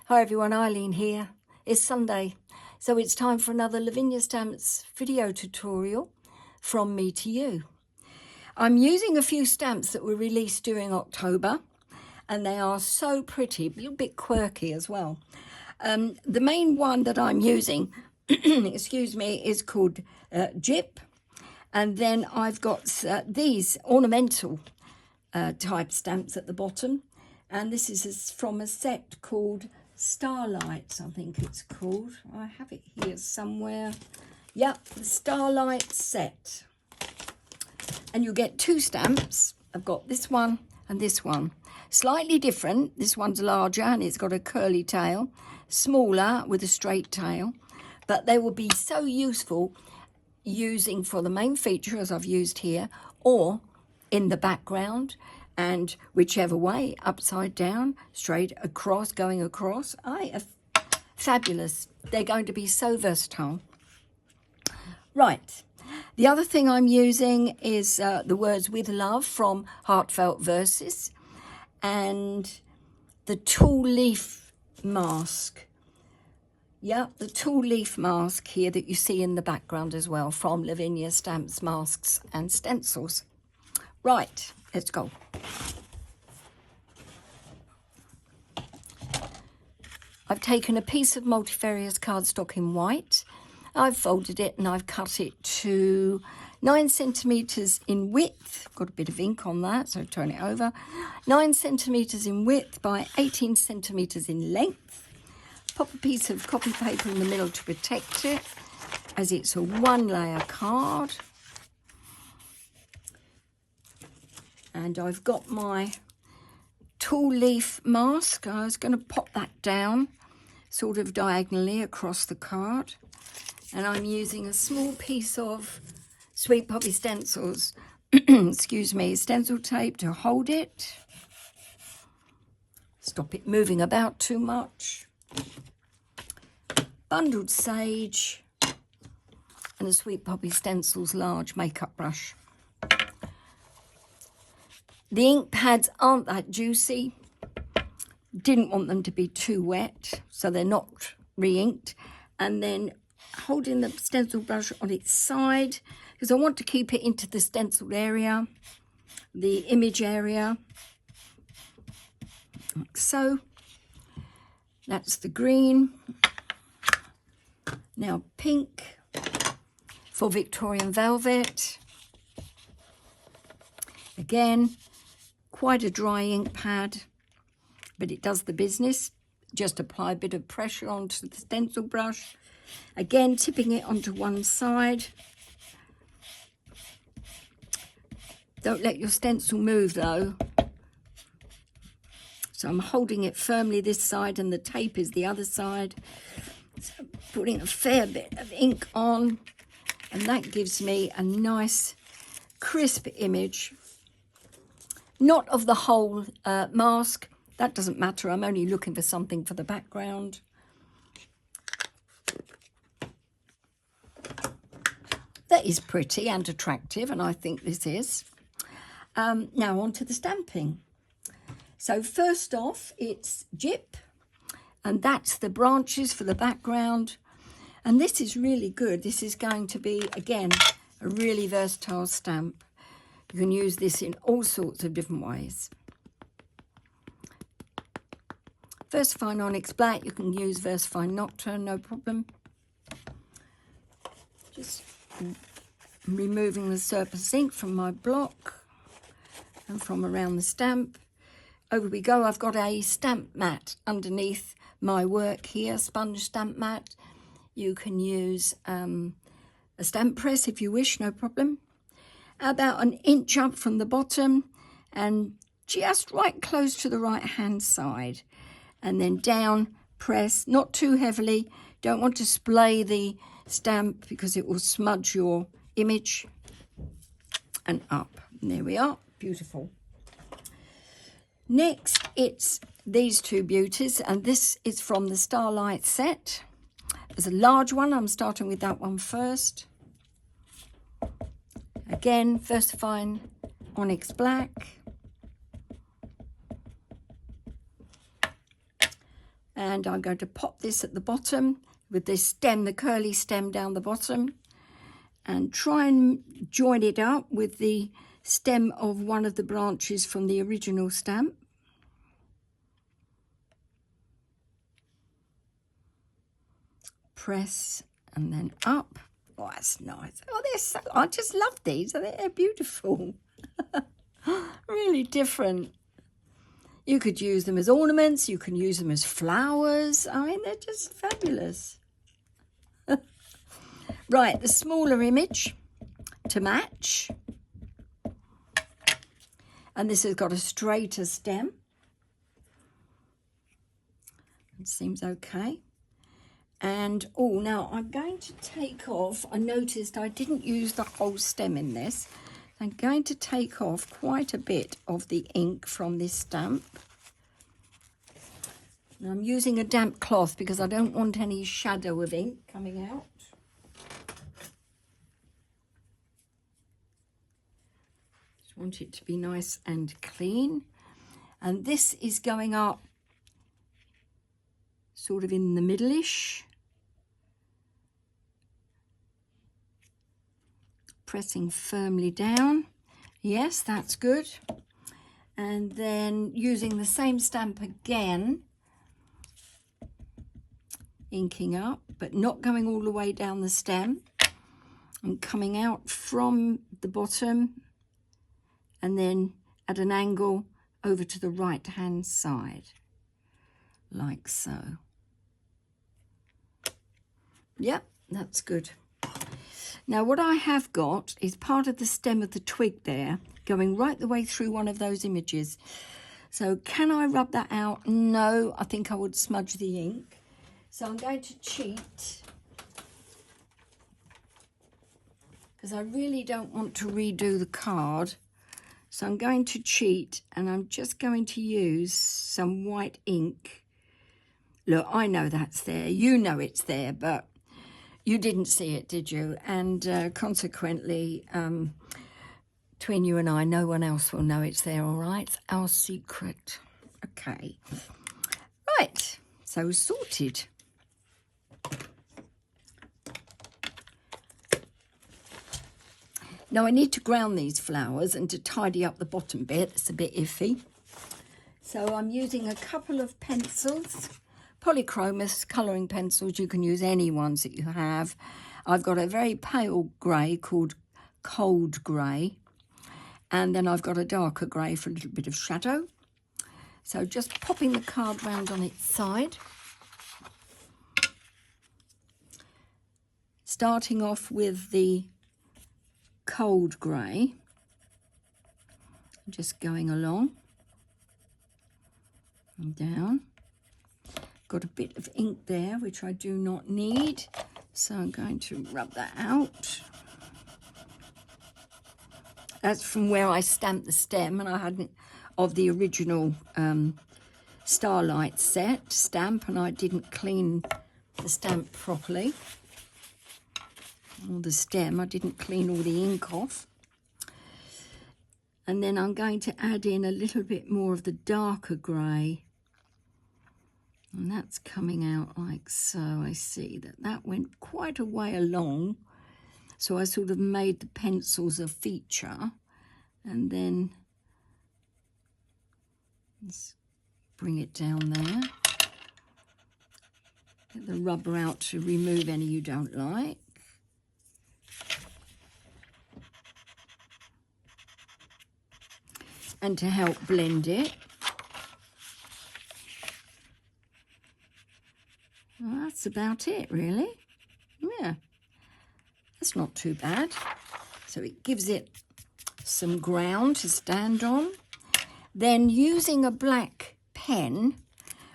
Hi everyone, Eileen here. It's Sunday, so it's time for another Lavinia Stamps video tutorial from me to you. I'm using a few stamps that were released during October, and they are so pretty, a little bit quirky as well. The main one that I'm using, excuse me, is called Jip, and then I've got these ornamental type stamps at the bottom, and this is from a set called Starlights, I think it's called. I have it here somewhere. Yep, the Starlights set. And you get two stamps. I've got this one and this one. Slightly different. This one's larger and it's got a curly tail. Smaller with a straight tail. But they will be so useful using for the main feature, as I've used here, or in the background. And whichever way, upside down, straight across, going across. Fabulous. They're going to be so versatile. Right. The other thing I'm using is the words with love from Heartfelt Verses and the tall leaf mask. Yeah, the tall leaf mask here that you see in the background as well from Lavinia Stamps, Masks and Stencils. Right, let's go. I've taken a piece of multifarious cardstock in white. I've folded it and I've cut it to 9 centimetres in width. Got a bit of ink on that, so turn it over. 9 centimetres in width by 18 centimetres in length. Pop a piece of copy paper in the middle to protect it, as it's a one-layer card. And I've got my tall leaf mask. I was going to pop that down sort of diagonally across the card. And I'm using a small piece of Sweet Poppy Stencils, excuse me, stencil tape to hold it. Stop it moving about too much. Bundled sage and a Sweet Poppy Stencils large makeup brush. The ink pads aren't that juicy. Didn't want them to be too wet, so they're not re-inked. And then holding the stencil brush on its side, because I want to keep it into the stenciled area, the image area. Like so. That's the green. Now pink for Victorian Velvet. Again, quite a dry ink pad, but it does the business. Just apply a bit of pressure onto the stencil brush. Again, tipping it onto one side. Don't let your stencil move though. So I'm holding it firmly this side and the tape is the other side. So putting a fair bit of ink on, and that gives me a nice crisp image. Not of the whole mask. That doesn't matter. I'm only looking for something for the background. That is pretty and attractive, and I think this is. Now on to the stamping. So first off, it's Jip, and that's the branches for the background. And this is really good. This is going to be, again, a really versatile stamp. You can use this in all sorts of different ways. VersaFine Onyx Black, you can use VersaFine Nocturne, no problem. Just removing the surplus ink from my block and from around the stamp. Over we go. I've got a stamp mat underneath my work here, sponge stamp mat. You can use a stamp press if you wish, no problem. About an inch up from the bottom and just right close to the right hand side, and then down, press, not too heavily. Don't want to splay the stamp because it will smudge your image, and up. And there we are, beautiful. Next, it's these two beauties, and this is from the Starlight set. There's a large one. I'm starting with that one first. Again, VersaFine Onyx Black. And I'm going to pop this at the bottom with this stem, the curly stem down the bottom, and try and join it up with the stem of one of the branches from the original stamp. Press and then up. Oh, that's nice. Oh, they're so, I just love these. They're beautiful. Really different. You could use them as ornaments. You can use them as flowers. I mean, they're just fabulous. Right, the smaller image to match. And this has got a straighter stem. It seems okay. And, oh, now I'm going to take off. I noticed I didn't use the whole stem in this. I'm going to take off quite a bit of the ink from this stamp. And I'm using a damp cloth because I don't want any shadow of ink coming out. Just want it to be nice and clean. And this is going up sort of in the middle-ish. Pressing firmly down. Yes, that's good. And then using the same stamp again, inking up, but not going all the way down the stem, and coming out from the bottom and then at an angle over to the right hand side, like so. Yep, that's good. Now what I have got is part of the stem of the twig there, going right the way through one of those images. So can I rub that out? No, I think I would smudge the ink. So I'm going to cheat, because I really don't want to redo the card. So I'm going to cheat, and I'm just going to use some white ink. Look, I know that's there. You know it's there, but you didn't see it, did you? And consequently, between you and I, no one else will know it's there, all right? It's our secret. Okay. Right, so sorted. Now I need to ground these flowers and to tidy up the bottom bit. It's a bit iffy. So I'm using a couple of pencils. Polychromos colouring pencils. You can use any ones that you have. I've got a very pale grey called Cold Grey, and then I've got a darker grey for a little bit of shadow. So just popping the card round on its side, starting off with the Cold Grey, just going along and down. Got a bit of ink there, which I do not need, so I'm going to rub that out. That's from where I stamped the stem, and I hadn't, of the original Starlights set stamp, and I didn't clean the stamp properly, or the stem. I didn't clean all the ink off. And then I'm going to add in a little bit more of the darker grey. And that's coming out like so. I see that that went quite a way along. So I sort of made the pencils a feature. And then let's bring it down there. Get the rubber out to remove any you don't like. And to help blend it. Well, that's about it, really. Yeah, that's not too bad. So it gives it some ground to stand on. Then using a black pen,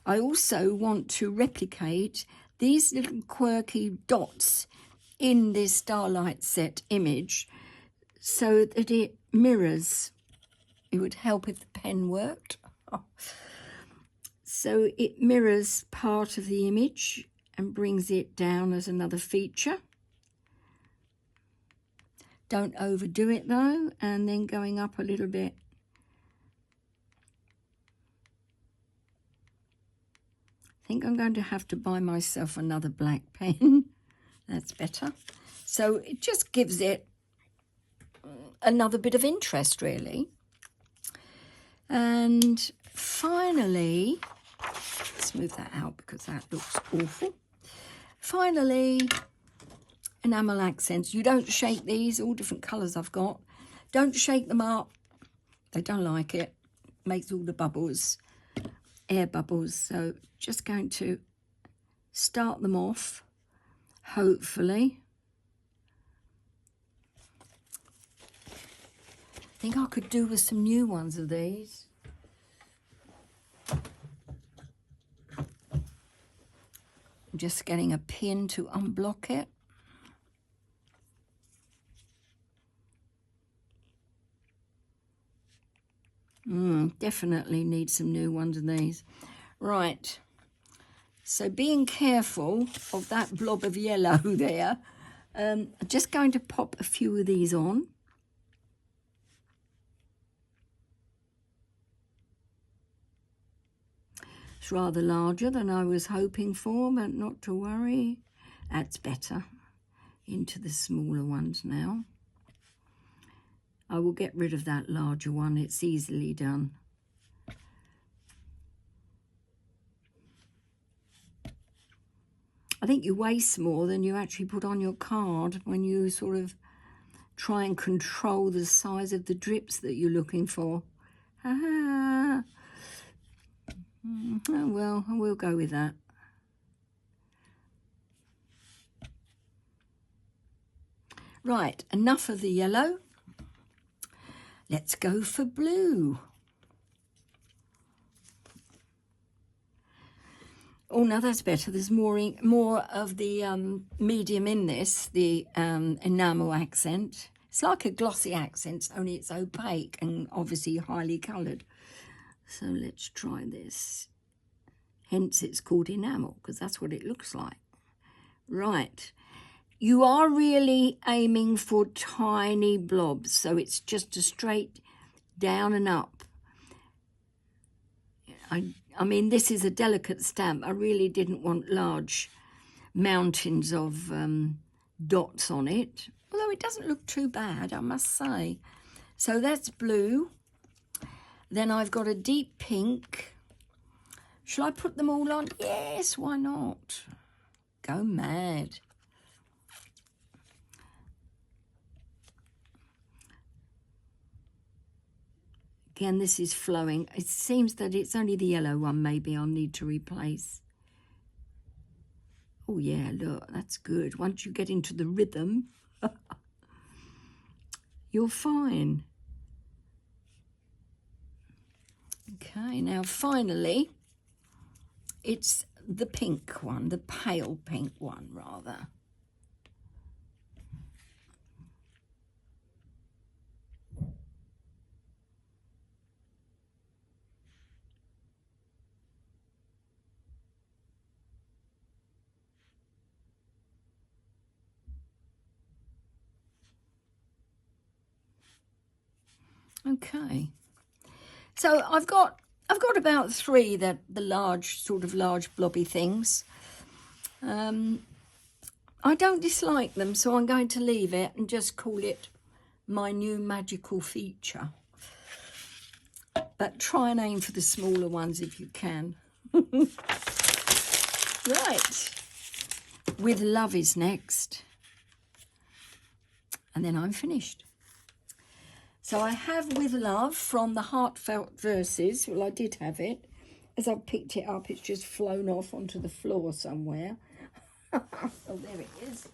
I also want to replicate these little quirky dots in this Starlight set image so that it mirrors. It would help if the pen worked. Oh. So it mirrors part of the image and brings it down as another feature. Don't overdo it though, and then going up a little bit. think I'm going to have to buy myself another black pen. That's better. So it just gives it another bit of interest, really. And finally, let's move that out because that looks awful. Finally, enamel accents. You don't shake these, all different colours I've got. Don't shake them up. They don't like it. Makes all the bubbles, air bubbles. So just going to start them off, hopefully. I think I could do with some new ones of these. I'm just getting a pin to unblock it. Definitely need some new ones of these. Right. So being careful of that blob of yellow there, I'm just going to pop a few of these on. It's rather larger than I was hoping for, but not to worry. That's better. Into the smaller ones now. I will get rid of that larger one. It's easily done. I think you waste more than you actually put on your card when you sort of try and control the size of the drips that you're looking for. Ah. Oh well, I will go with that. Right, enough of the yellow. Let's go for blue. Oh, no, that's better. There's more of the medium in this, the enamel accent. It's like a glossy accent, only it's opaque and obviously highly coloured. So let's try this. Hence it's called enamel, because that's what it looks like. Right. You are really aiming for tiny blobs, so it's just a straight down and up. I mean, this is a delicate stamp. I really didn't want large mountains of dots on it, although it doesn't look too bad, I must say. So that's blue. Then I've got a deep pink. Shall I put them all on? Yes, why not? Go mad. Again, this is flowing. It seems that it's only the yellow one maybe I'll need to replace. Oh yeah, look, that's good. Once you get into the rhythm, you're fine. Okay, now finally, it's the pink one, the pale pink one rather. Okay, so I've got about three that the large blobby things. I don't dislike them, so I'm going to leave it and just call it my new magical feature. But try and aim for the smaller ones if you can. Right, With Love is next, and then I'm finished. So I have With Love from the Heartfelt Verses. Well, I did have it. As I've picked it up, it's just flown off onto the floor somewhere. Oh, there it is.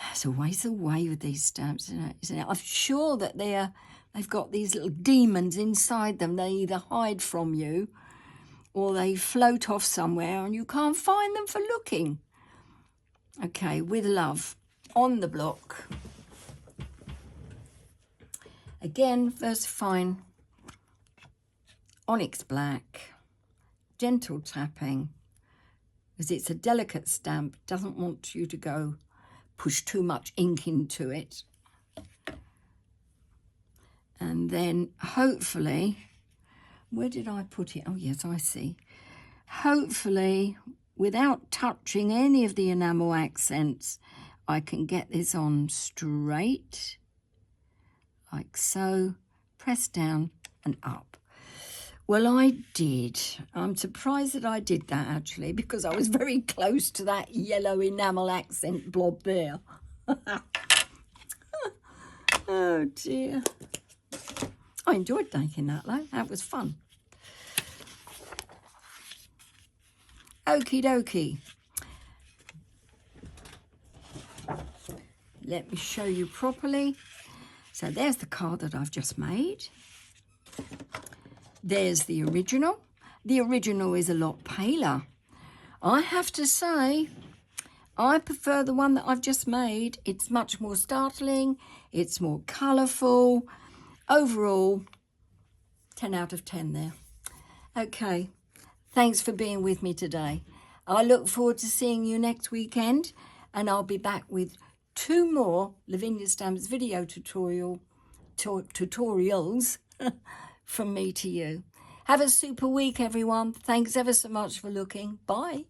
That's always the way with these stamps, isn't it? I'm sure that they've got these little demons inside them. They either hide from you or they float off somewhere and you can't find them for looking. Okay, With Love on the block. Again, VersaFine, onyx black, gentle tapping, because it's a delicate stamp, doesn't want you to push too much ink into it. And then hopefully Where did I put it? Oh, yes, I see. Hopefully, without touching any of the enamel accents, I can get this on straight, like so. Press down and up. Well, I did. I'm surprised that I did that, actually, because I was very close to that yellow enamel accent blob there. Oh, dear. I enjoyed making that, though. That was fun. Okie dokie. Let me show you properly. So there's the card that I've just made. There's the original. The original is a lot paler. I have to say, I prefer the one that I've just made. It's much more startling. It's more colourful. Overall, 10 out of 10 there. Okay, thanks for being with me today. I look forward to seeing you next weekend, and I'll be back with 2 more Lavinia Stamps video tutorials from me to you. Have a super week, everyone. Thanks ever so much for looking. Bye.